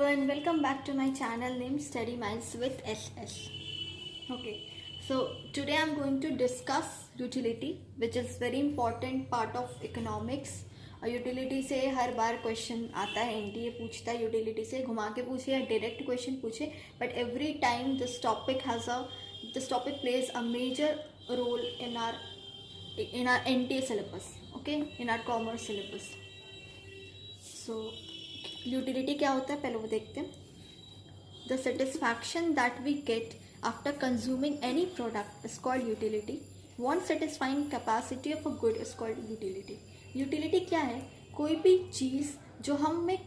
and welcome back to my channel named Study Minds with SS. Okay, so today I'm going to discuss utility, which is very important part of economics. Utility से हर बार question आता है, NTA पूछता है utility से, घुमा के पूछे या डायरेक्ट क्वेश्चन पूछे, but every time this topic plays a major role in our NTA syllabus, okay, in our commerce syllabus. So utility क्या होता है पहले वो देखते हैं. The satisfaction that we get after consuming any product is called utility. One satisfying capacity of a good is called utility. Utility क्या है? कोई भी चीज़ जो हमें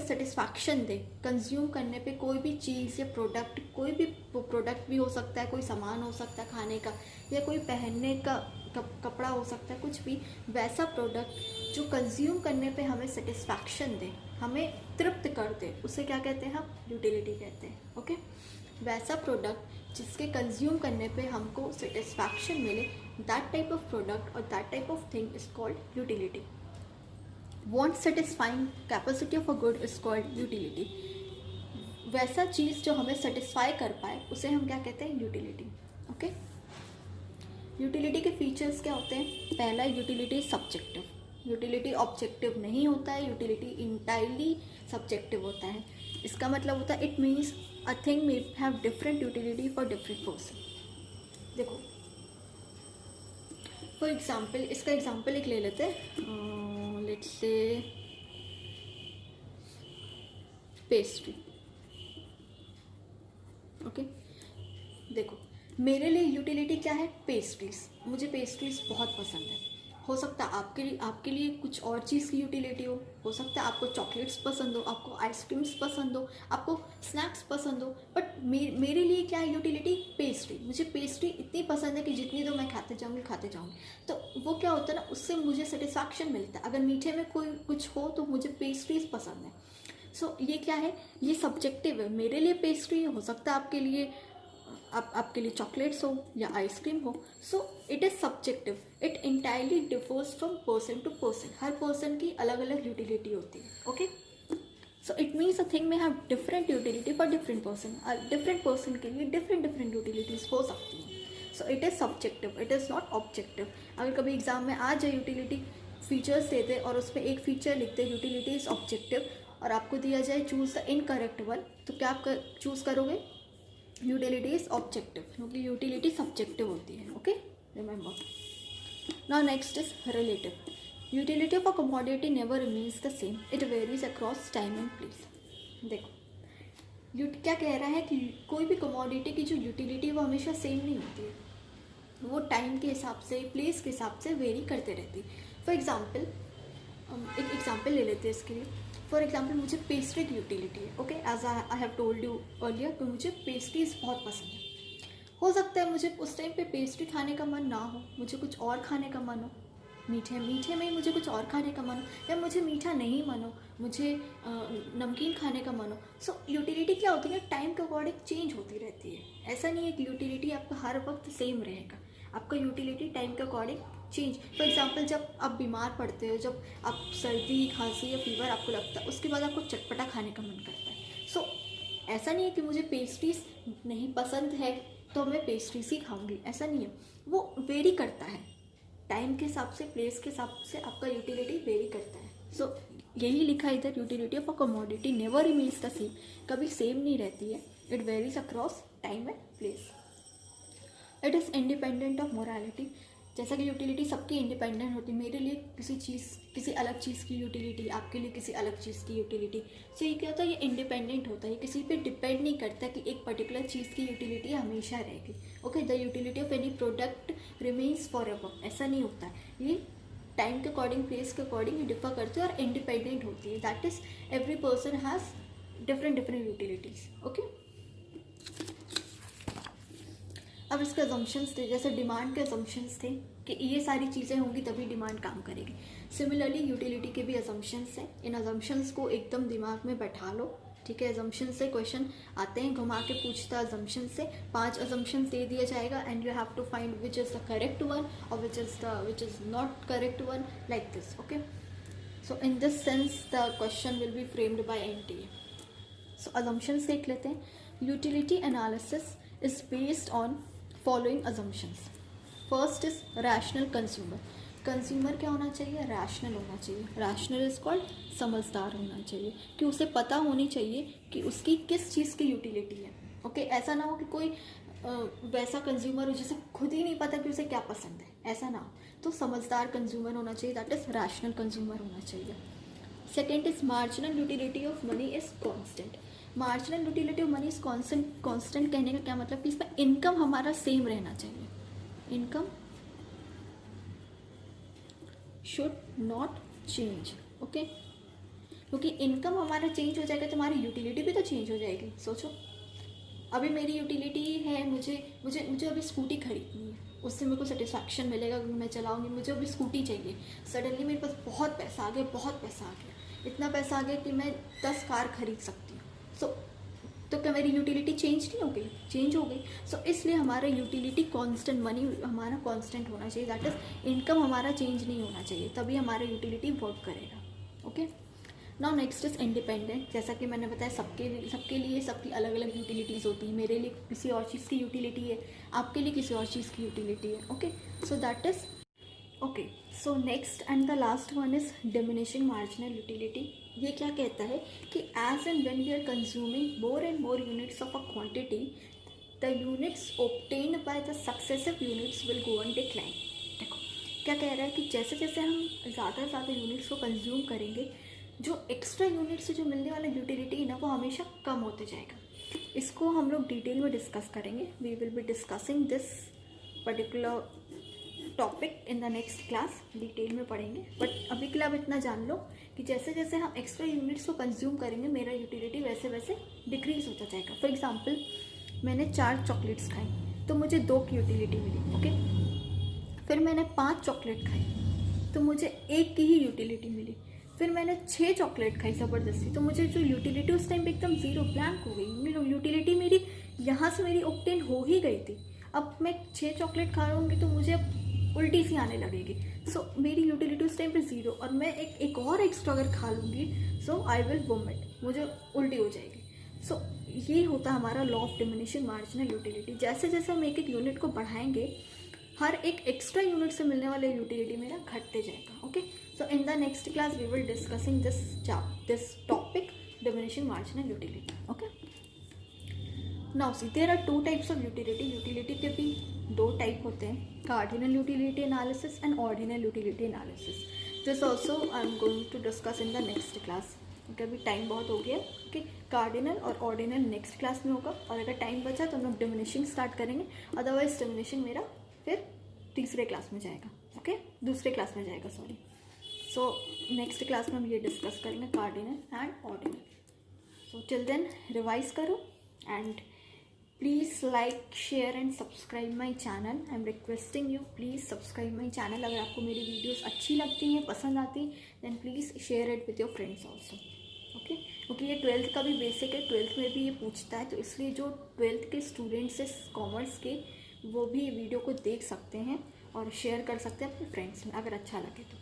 सेटिस्फैक्शन दे कंज्यूम करने पे. कोई भी चीज़ या प्रोडक्ट, कोई भी प्रोडक्ट भी हो सकता है, कोई सामान हो सकता है खाने का, या कोई पहनने का कपड़ा हो सकता है, कुछ भी वैसा प्रोडक्ट जो कंज्यूम करने पे हमें सेटिस्फैक्शन दे, हमें तृप्त कर दे, उसे क्या कहते हैं? हम यूटिलिटी कहते हैं. ओके, वैसा प्रोडक्ट जिसके कंज्यूम करने पे हमको सेटिस्फैक्शन मिले, दैट टाइप ऑफ प्रोडक्ट और that type of thing is called utility. Want satisfying capacity of a good is called utility. वैसा चीज़ जो हमें सेटिस्फाई कर पाए उसे हम क्या कहते हैं? यूटिलिटी. ओके, यूटिलिटी के फीचर्स क्या होते हैं? पहला, यूटिलिटी सब्जेक्टिव. यूटिलिटी ऑब्जेक्टिव नहीं होता है, यूटिलिटी इंटायरली सब्जेक्टिव होता है. इसका मतलब होता है it means a thing may have different utility for different person. देखो फॉर एग्जाम्पल, इसका एग्जाम्पल एक ले लेते हैं. Let's say pastry. ओके, देखो मेरे लिए यूटिलिटी क्या है? पेस्ट्रीज. मुझे पेस्ट्रीज बहुत पसंद है. हो सकता है आपके लिए कुछ और चीज़ की यूटिलिटी हो सकता है आपको चॉकलेट्स पसंद हो, आपको आइसक्रीम्स पसंद हो, आपको स्नैक्स पसंद हो, बट मेरे लिए क्या है यूटिलिटी? पेस्ट्री. मुझे पेस्ट्री इतनी पसंद है कि जितनी तो मैं खाते जाऊँगी. तो वो क्या होता है ना, उससे मुझे सेटिस्फैक्शन मिलता है. अगर मीठे में कोई कुछ हो तो मुझे पेस्ट्रीज पसंद है. सो ये क्या है? ये सब्जेक्टिव है. मेरे लिए पेस्ट्री हो सकता है आपके लिए चॉकलेट्स हो या आइसक्रीम हो. So it is subjective. It entirely differs from person to person. हर पर्सन की अलग अलग यूटिलिटी होती है. Okay, so it means a thing may have different utility for different person. Different person के लिए डिफरेंट यूटिलिटीज़ हो सकती हैं. So it is subjective, it is not objective. अगर कभी एग्जाम में आ जाए यूटिलिटी फीचर्स देते और उस पर एक फीचर लिखते यूटिलिटी इज़ ऑब्जेक्टिव, और आपको दिया जाए चूज़ द इनकरेक्ट वन, तो क्या आप चूज़ करोगे? यूटिलिटी इज ऑब्जेक्टिव, क्योंकि यूटिलिटी सब्जेक्टिव होती है. Okay, remember. Now next is relative. Utility of a commodity never remains the same, it varies across time and place. देखो क्या कह रहा है कि कोई भी कमोडिटी की जो यूटिलिटी वो हमेशा सेम नहीं होती है. वो टाइम के हिसाब से, प्लेस के हिसाब से वेरी करते रहती है. फॉर एग्जाम्पल, एक एग्जाम्पल ले लेते हैं इसके लिए. फॉर एग्जाम्पल, मुझे पेस्ट्री की यूटिलिटी है. Okay, as I have told you earlier कि मुझे पेस्ट्रीज बहुत पसंद है. हो सकता है मुझे उस टाइम पे पेस्ट्री खाने का मन ना हो, मुझे कुछ और खाने का मन हो. मीठे में ही मुझे कुछ और खाने का मन हो, या मुझे मीठा नहीं मन हो, मुझे नमकीन खाने का मन हो. सो यूटिलिटी क्या होती है? टाइम के अकॉर्डिंग चेंज होती रहती है. ऐसा नहीं है कि यूटिलिटी आपका हर वक्त सेम रहेगा. आपका यूटिलिटी टाइम के अकॉर्डिंग चेंज. फॉर एग्जाम्पल, जब आप बीमार पड़ते हो, जब आप सर्दी खांसी या फीवर आपको लगता है, उसके बाद आपको चटपटा खाने का मन करता है. सो ऐसा नहीं है कि मुझे पेस्ट्रीज नहीं पसंद है तो मैं पेस्ट्रीज ही खाऊंगी. ऐसा नहीं है. वो वेरी करता है टाइम के हिसाब से, प्लेस के हिसाब से आपका यूटिलिटी वेरी करता है. सो यही लिखा है इधर, utility of a commodity never remains the same. कभी सेम नहीं रहती है. It varies across time and place. It is independent of morality. जैसा कि यूटिलिटी सबकी इंडिपेंडेंट होती है. मेरे लिए किसी अलग चीज़ की यूटिलिटी, आपके लिए किसी अलग चीज़ की यूटिलिटी. सो ये क्या होता है? ये इंडिपेंडेंट होता है. किसी पे डिपेंड नहीं करता कि एक पर्टिकुलर चीज़ की यूटिलिटी हमेशा रहेगी. Okay, the utility of any product remains for ever. ऐसा नहीं होता है. ये टाइम के अकॉर्डिंग, प्लेस के अकॉर्डिंग ये डिफर करती है और इंडिपेंडेंट होती है. That is every person has different utilities. Okay, अब इसके अजम्पशंस थे. जैसे डिमांड के अजम्पशंस थे कि ये सारी चीज़ें होंगी तभी डिमांड काम करेगी. सिमिलरली यूटिलिटी के भी अजम्पशंस हैं. इन अजम्पशंस को एकदम दिमाग में बैठा लो. ठीक है, अजम्पशन से क्वेश्चन आते हैं, घुमा के पूछता है. अजम्पशन से 5 अजम्पशंस दे दिया जाएगा and you have to find which is the correct one or which is not correct one, like this. Okay, so in this sense the question will be framed by NTA. So assumptions देख लेते हैं. Utility analysis is based on following assumptions. First is rational consumer. Consumer क्या होना चाहिए? Rational होना चाहिए. Rational is called समझदार होना चाहिए, कि उसे पता होनी चाहिए कि उसकी किस चीज़ की यूटिलिटी है. ओके ऐसा ना हो कि कोई वैसा कंज्यूमर हो जिसे खुद ही नहीं पता कि उसे क्या पसंद है, ऐसा ना हो. तो समझदार कंज्यूमर होना चाहिए, दैट इज रैशनल कंज्यूमर होना चाहिए. Second is marginal utility of money is constant. Marginal utility of money is constant. Constant कहने का क्या मतलब कि इसमें इनकम हमारा सेम रहना चाहिए. Income should not change. Okay क्योंकि इनकम हमारा चेंज हो जाएगा तो हमारी यूटिलिटी भी तो चेंज हो जाएगी. सोचो अभी मेरी यूटिलिटी है, मुझे मुझे मुझे अभी स्कूटी खरीदनी है, उससे मेरे को सेटिस्फैक्शन मिलेगा क्योंकि मैं चलाऊंगी. मुझे अभी स्कूटी चाहिए. सडनली मेरे पास बहुत पैसा आ गया, बहुत पैसा आ गया, इतना पैसा आ गया कि मैं 10 कार खरीद सकती हूँ. सो तो क्या मेरी यूटिलिटी चेंज नहीं हो गई? चेंज हो गई. सो इसलिए हमारा यूटिलिटी कांस्टेंट, मनी हमारा कांस्टेंट होना चाहिए, दैट इज इनकम हमारा चेंज नहीं होना चाहिए, तभी हमारा यूटिलिटी वर्क करेगा. Okay now next is independent. जैसा कि मैंने बताया सबके लिए सबकी अलग अलग यूटिलिटीज़ होती है. मेरे लिए किसी और चीज़ की यूटिलिटी है, आपके लिए किसी और चीज़ की यूटिलिटी है. Okay so that is okay. So next and the last one is diminishing marginal utility. ये क्या कहता है कि as and when we are consuming more and more units of a quantity, the units obtained by the successive units will go on decline. देखो क्या कह रहा है कि जैसे जैसे हम ज़्यादा से ज़्यादा यूनिट्स को कंज्यूम करेंगे, जो एक्स्ट्रा यूनिट से जो मिलने वाला यूटिलिटी है ना, वो हमेशा कम होते जाएगा. इसको हम लोग डिटेल में डिस्कस करेंगे. We will be discussing this particular topic in the next class. Detail में पढ़ेंगे, बट अभी के लिए आप इतना जान लो कि जैसे जैसे हम एक्स्ट्रा यूनिट्स को कंज्यूम करेंगे, मेरा यूटिलिटी वैसे वैसे डिक्रीज होता जाएगा. फॉर एग्जांपल मैंने 4 चॉकलेट्स खाई तो मुझे 2 की यूटिलिटी मिली. ओके फिर मैंने 5 चॉकलेट खाई तो मुझे 1 की ही यूटिलिटी मिली. फिर मैंने 6 चॉकलेट खाई ज़बरदस्ती, तो मुझे जो यूटिलिटी उस टाइम पे एकदम ज़ीरो ब्लैंक हो गई. यूटिलिटी मेरी यहाँ से मेरी ऑब्टेन हो ही गई थी. अब मैं 6 चॉकलेट खा लूँगी तो मुझे अब उल्टी सी आने लगेगी. सो मेरी यूटिलिटी उस टाइम पे ज़ीरो, और मैं एक और एक्स्ट्रा अगर खा लूँगी सो आई विल वोमिट, मुझे उल्टी हो जाएगी. सो ये होता है हमारा law of diminishing marginal utility. जैसे जैसे हम एक एक यूनिट को बढ़ाएंगे, हर एक एक्स्ट्रा यूनिट से मिलने वाला यूटिलिटी मेरा घटते जाएगा. Okay so in the next class we will discussing this topic diminishing marginal utility. Okay now see there are 2 types of utility. Utility के भी 2 टाइप होते हैं, cardinal utility analysis and ordinal utility analysis. This also I am going to discuss in the next class. क्योंकि अभी time बहुत हो गया. Okay cardinal और ऑर्डिनल नेक्स्ट क्लास में होगा, और अगर टाइम बचा तो हम लोग डिमिनिशिंग स्टार्ट करेंगे. अदरवाइज डिमिनिशिंग मेरा फिर तीसरे क्लास में जाएगा. ओके दूसरे क्लास में जाएगा, सॉरी. सो नेक्स्ट क्लास में हम ये डिस्कस करेंगे cardinal and ordinal. So till then revise करो and please like share and subscribe my channel. I am requesting you please subscribe my channel. अगर आपको मेरी वीडियोस अच्छी लगती हैं, पसंद आती हैं, then please share it with your friends also. Okay क्योंकि ये 12th का भी बेसिक है, 12th में भी ये पूछता है, तो इसलिए जो 12th के स्टूडेंट्स हैं कॉमर्स के, वो भी ये वीडियो को देख सकते हैं और शेयर कर सकते हैं अपने फ्रेंड्स में अगर अच्छा लगे तो.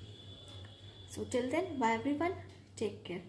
So till then bye everyone, take care.